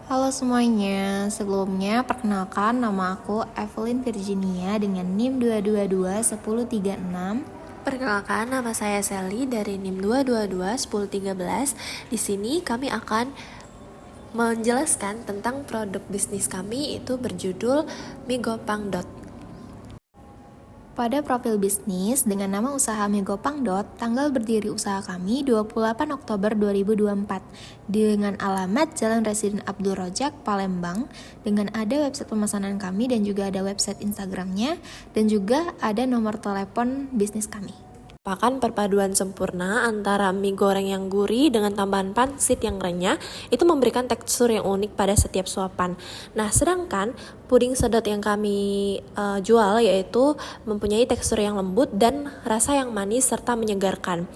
Halo semuanya, sebelumnya perkenalkan nama aku Evelyn Virginia dengan NIM 2221036. Perkenalkan, nama saya Sally dari NIM 2221013. Di sini kami akan menjelaskan tentang produk bisnis kami, itu berjudul Migopang. Pada profil bisnis dengan nama usaha Migopang. Tanggal berdiri usaha kami 28 Oktober 2024 dengan alamat Jalan Residen Abdul Rojak, Palembang, dengan ada website pemesanan kami dan juga ada website Instagramnya dan juga ada nomor telepon bisnis kami. Merupakan perpaduan sempurna antara mie goreng yang gurih dengan tambahan pangsit yang renyah, itu memberikan tekstur yang unik pada setiap suapan. Nah, sedangkan puding sedot yang kami jual yaitu mempunyai tekstur yang lembut dan rasa yang manis serta menyegarkan.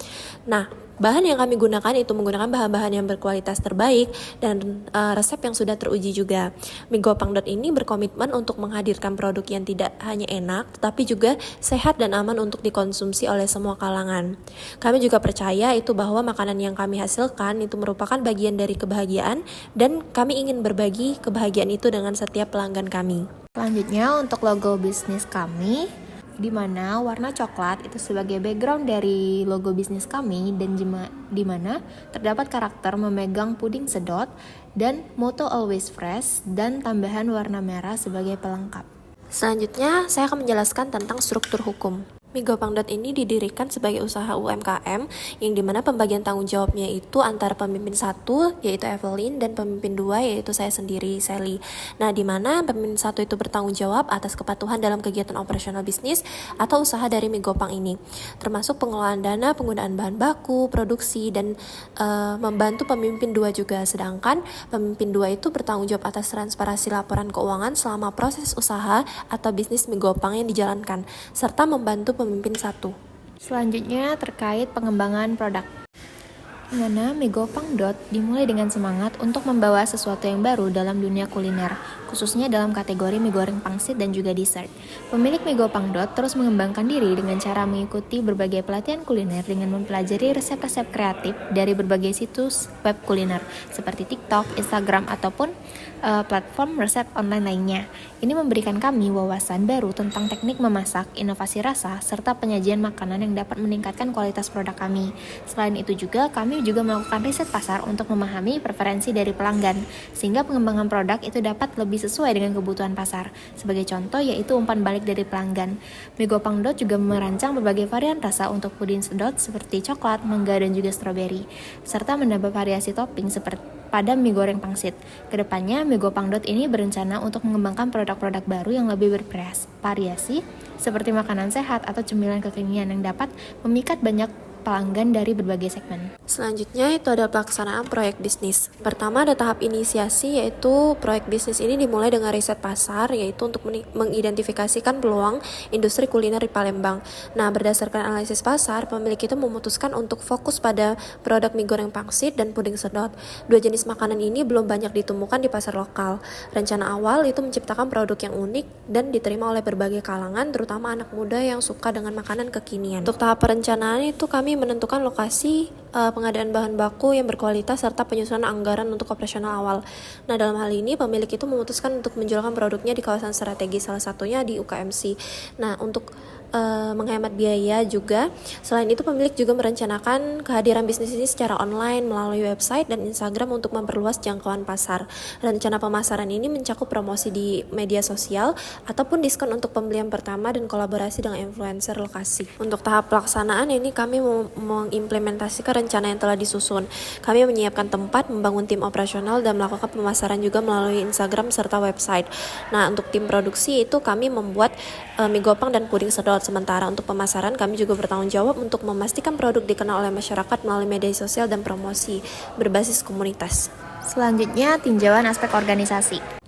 Nah, bahan yang kami gunakan itu menggunakan bahan-bahan yang berkualitas terbaik dan resep yang sudah teruji juga. Migopang ini berkomitmen untuk menghadirkan produk yang tidak hanya enak, tetapi juga sehat dan aman untuk dikonsumsi oleh semua kalangan. Kami juga percaya itu bahwa makanan yang kami hasilkan itu merupakan bagian dari kebahagiaan dan kami ingin berbagi kebahagiaan itu dengan setiap pelanggan kami. Selanjutnya untuk logo bisnis kami, di mana warna coklat itu sebagai background dari logo bisnis kami dan di mana terdapat karakter memegang puding sedot dan moto always fresh dan tambahan warna merah sebagai pelengkap. Selanjutnya, saya akan menjelaskan tentang struktur hukum. Migopang ini didirikan sebagai usaha UMKM yang dimana pembagian tanggung jawabnya itu antara pemimpin 1 yaitu Evelyn dan pemimpin 2 yaitu saya sendiri, Sally. Nah, dimana pemimpin 1 itu bertanggung jawab atas kepatuhan dalam kegiatan operasional bisnis atau usaha dari Migopang ini, termasuk pengelolaan dana, penggunaan bahan baku, produksi, dan membantu pemimpin 2 juga. Sedangkan pemimpin 2 itu bertanggung jawab atas transparansi laporan keuangan selama proses usaha atau bisnis Migopang yang dijalankan, serta membantu pemimpin 1. Selanjutnya terkait pengembangan produk. Di mana Migopang dimulai dengan semangat untuk membawa sesuatu yang baru dalam dunia kuliner, khususnya dalam kategori mie goreng pangsit dan juga dessert. Pemilik Migopang terus mengembangkan diri dengan cara mengikuti berbagai pelatihan kuliner dengan mempelajari resep-resep kreatif dari berbagai situs web kuliner seperti TikTok, Instagram, ataupun platform resep online lainnya. Ini memberikan kami wawasan baru tentang teknik memasak, inovasi rasa, serta penyajian makanan yang dapat meningkatkan kualitas produk kami. Selain itu juga, kami juga melakukan riset pasar untuk memahami preferensi dari pelanggan, sehingga pengembangan produk itu dapat lebih sesuai dengan kebutuhan pasar. Sebagai contoh yaitu umpan balik dari pelanggan. Migopang juga merancang berbagai varian rasa untuk puding sedot seperti coklat, mangga, dan juga stroberi, serta menambah variasi topping seperti pada mie goreng pangsit. Kedepannya, Migopang ini berencana untuk mengembangkan produk-produk baru yang lebih bervariasi, seperti makanan sehat atau cemilan kekinian yang dapat memikat banyak pelanggan dari berbagai segmen. Selanjutnya itu ada pelaksanaan proyek bisnis. Pertama ada tahap inisiasi, yaitu proyek bisnis ini dimulai dengan riset pasar, yaitu untuk mengidentifikasikan peluang industri kuliner di Palembang. Nah, berdasarkan analisis pasar, pemilik itu memutuskan untuk fokus pada produk mie goreng pangsit dan puding sedot. Dua jenis makanan ini belum banyak ditemukan di pasar lokal. Rencana awal itu menciptakan produk yang unik dan diterima oleh berbagai kalangan, terutama anak muda yang suka dengan makanan kekinian. Untuk tahap perencanaan itu kami menentukan lokasi, pengadaan bahan baku yang berkualitas, serta penyusunan anggaran untuk operasional awal. Nah, dalam hal ini pemilik itu memutuskan untuk menjualkan produknya di kawasan strategis, salah satunya di UKMC. Nah, untuk menghemat biaya juga. Selain itu, pemilik juga merencanakan kehadiran bisnis ini secara online melalui website dan Instagram untuk memperluas jangkauan pasar. Rencana pemasaran ini mencakup promosi di media sosial ataupun diskon untuk pembelian pertama dan kolaborasi dengan influencer lokasi. Untuk tahap pelaksanaan ini kami mengimplementasikan rencana yang telah disusun. Kami menyiapkan tempat, membangun tim operasional, dan melakukan pemasaran juga melalui Instagram serta website. Nah, untuk tim produksi itu kami membuat Migopang dan puding sedot. Sementara untuk pemasaran, kami juga bertanggung jawab untuk memastikan produk dikenal oleh masyarakat melalui media sosial dan promosi berbasis komunitas. Selanjutnya, tinjauan aspek organisasi.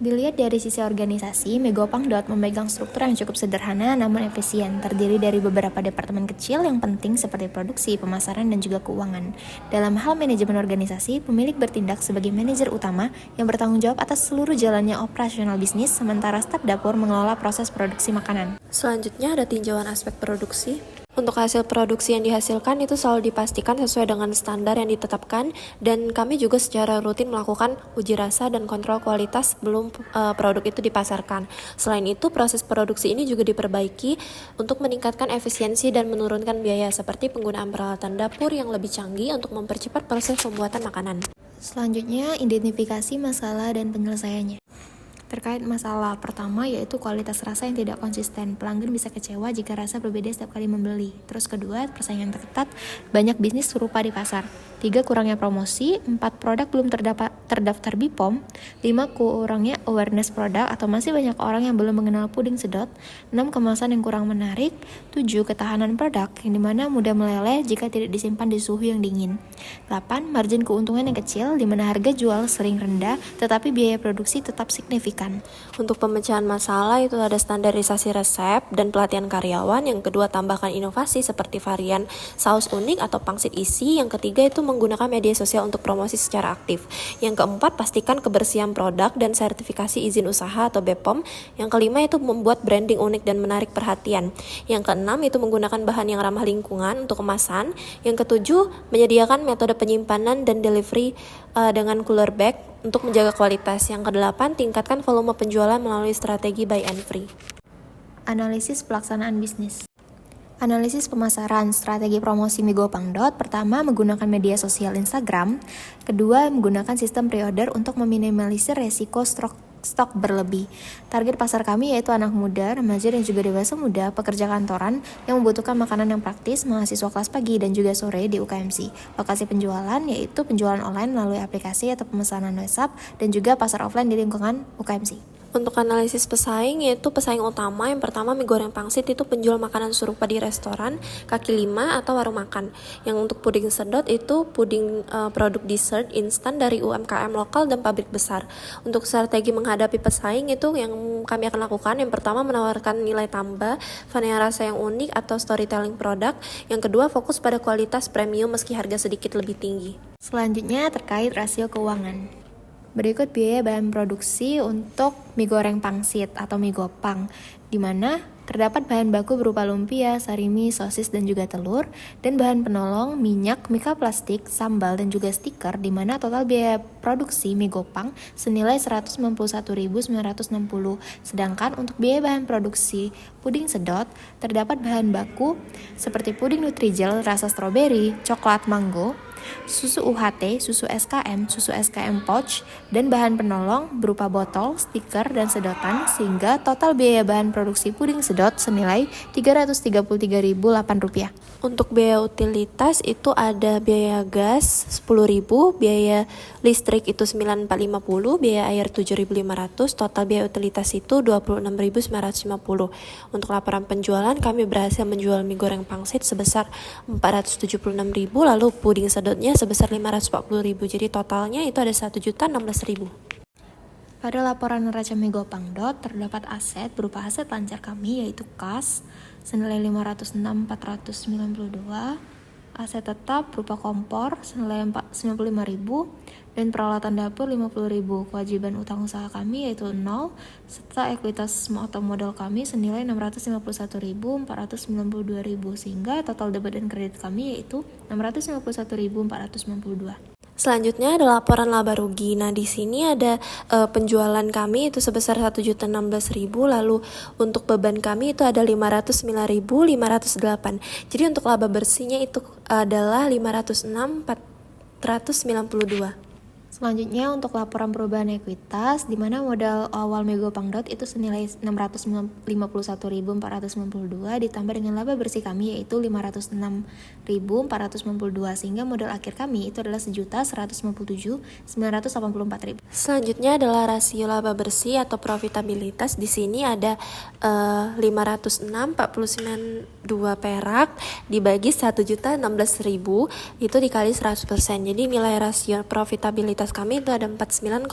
Dilihat dari sisi organisasi, Migopang memegang struktur yang cukup sederhana namun efisien, terdiri dari beberapa departemen kecil yang penting seperti produksi, pemasaran, dan juga keuangan. Dalam hal manajemen organisasi, pemilik bertindak sebagai manajer utama yang bertanggung jawab atas seluruh jalannya operasional bisnis, sementara staf dapur mengelola proses produksi makanan. Selanjutnya ada tinjauan aspek produksi. Untuk hasil produksi yang dihasilkan itu selalu dipastikan sesuai dengan standar yang ditetapkan, dan kami juga secara rutin melakukan uji rasa dan kontrol kualitas sebelum produk itu dipasarkan. Selain itu, proses produksi ini juga diperbaiki untuk meningkatkan efisiensi dan menurunkan biaya seperti penggunaan peralatan dapur yang lebih canggih untuk mempercepat proses pembuatan makanan. Selanjutnya, identifikasi masalah dan penyelesaiannya. Terkait masalah pertama yaitu kualitas rasa yang tidak konsisten. Pelanggan bisa kecewa jika rasa berbeda setiap kali membeli. Terus kedua, persaingan ketat, banyak bisnis serupa di pasar. 3, kurangnya promosi. 4, produk belum terdaftar BPOM. 5, kurangnya awareness produk atau masih banyak orang yang belum mengenal puding sedot. 6, kemasan yang kurang menarik. 7, ketahanan produk yang dimana mudah meleleh jika tidak disimpan di suhu yang dingin. 8, margin keuntungan yang kecil di mana harga jual sering rendah tetapi biaya produksi tetap signifikan. Untuk pemecahan masalah itu ada standarisasi resep dan pelatihan karyawan. Yang kedua, tambahkan inovasi seperti varian saus unik atau pangsit isi. Yang ketiga itu menggunakan media sosial untuk promosi secara aktif. Yang keempat, pastikan kebersihan produk dan sertifikasi izin usaha atau BPOM. Yang kelima itu membuat branding unik dan menarik perhatian. Yang keenam itu menggunakan bahan yang ramah lingkungan untuk kemasan. Yang ketujuh, menyediakan metode penyimpanan dan delivery dengan cooler bag untuk menjaga kualitas. Yang kedelapan, tingkatkan volume penjualan melalui strategi buy and free. Analisis pelaksanaan bisnis. Analisis pemasaran, strategi promosi Migopang. Pertama, menggunakan media sosial Instagram. Kedua, menggunakan sistem pre-order untuk meminimalisir resiko stok berlebih. Target pasar kami yaitu anak muda, remaja dan juga dewasa muda, pekerja kantoran yang membutuhkan makanan yang praktis, mahasiswa kelas pagi dan juga sore di UKMC. Lokasi penjualan yaitu penjualan online melalui aplikasi atau pemesanan WhatsApp dan juga pasar offline di lingkungan UKMC. Untuk analisis pesaing, yaitu pesaing utama yang pertama mie goreng pangsit itu penjual makanan serupa di restoran, kaki lima atau warung makan. Yang untuk puding sedot itu puding produk dessert instan dari UMKM lokal dan pabrik besar. Untuk strategi menghadapi pesaing itu yang kami akan lakukan, yang pertama menawarkan nilai tambah, varian rasa yang unik atau storytelling produk. Yang kedua, fokus pada kualitas premium meski harga sedikit lebih tinggi. Selanjutnya terkait rasio keuangan. Berikut biaya bahan produksi untuk mie goreng pangsit atau mie gopang, di mana terdapat bahan baku berupa lumpia, sarimi, sosis, dan juga telur, dan bahan penolong, minyak, mika plastik, sambal, dan juga stiker, di mana total biaya produksi mie gopang senilai 191.960. Sedangkan untuk biaya bahan produksi puding sedot, terdapat bahan baku seperti puding Nutrijel rasa stroberi, coklat mango, susu UHT, susu SKM pouch, dan bahan penolong berupa botol, stiker, dan sedotan, sehingga total biaya bahan produksi puding sedot senilai Rp333.008. Untuk biaya utilitas itu ada biaya gas 10.000, biaya listrik itu 9.450, biaya air 7.500, total biaya utilitas itu 26.950. Untuk laporan penjualan, kami berhasil menjual mie goreng pangsit sebesar 476.000, lalu puding sedotnya sebesar 540.000. Jadi totalnya itu ada 1.016.000. Pada laporan neraca Migopang terdapat aset berupa aset lancar kami yaitu kas senilai 506.492, aset tetap berupa kompor senilai 95.000 dan peralatan dapur 50.000. Kewajiban utang usaha kami yaitu 0 serta ekuitas atau modal kami senilai 651.492.000, sehingga total debit dan kredit kami yaitu 651.492. Selanjutnya ada laporan laba rugi. Nah, di sini ada penjualan kami itu sebesar 1.016.000, lalu untuk beban kami itu ada 509.508. Jadi untuk laba bersihnya itu adalah 506.492. Selanjutnya untuk laporan perubahan ekuitas, di mana modal awal Migopang itu senilai 651.492 ditambah dengan laba bersih kami yaitu 506.492, sehingga modal akhir kami itu adalah 1.157.984.000. Selanjutnya adalah rasio laba bersih atau profitabilitas. Di sini ada 506.49 perak dibagi 1.016.000 itu dikali 100%. Jadi nilai rasio profitabilitas kami itu ada 49,85%.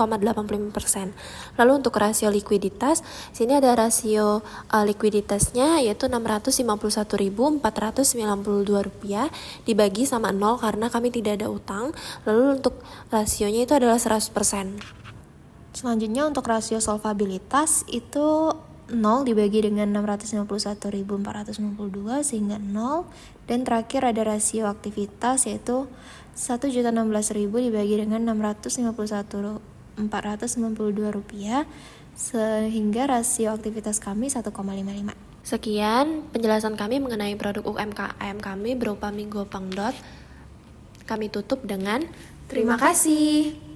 Lalu untuk rasio likuiditas, sini ada rasio likuiditasnya yaitu Rp651.492 dibagi sama 0 karena kami tidak ada utang. Lalu untuk rasionya itu adalah 100%. Selanjutnya untuk rasio solvabilitas itu 0 dibagi dengan 651.452 sehingga 0. Dan terakhir ada rasio aktivitas yaitu 1.016.000 dibagi dengan 651.492 rupiah sehingga rasio aktivitas kami 1,55. Sekian penjelasan kami mengenai produk UMKM kami berupa mie Gopang. Kami tutup dengan terima kasih.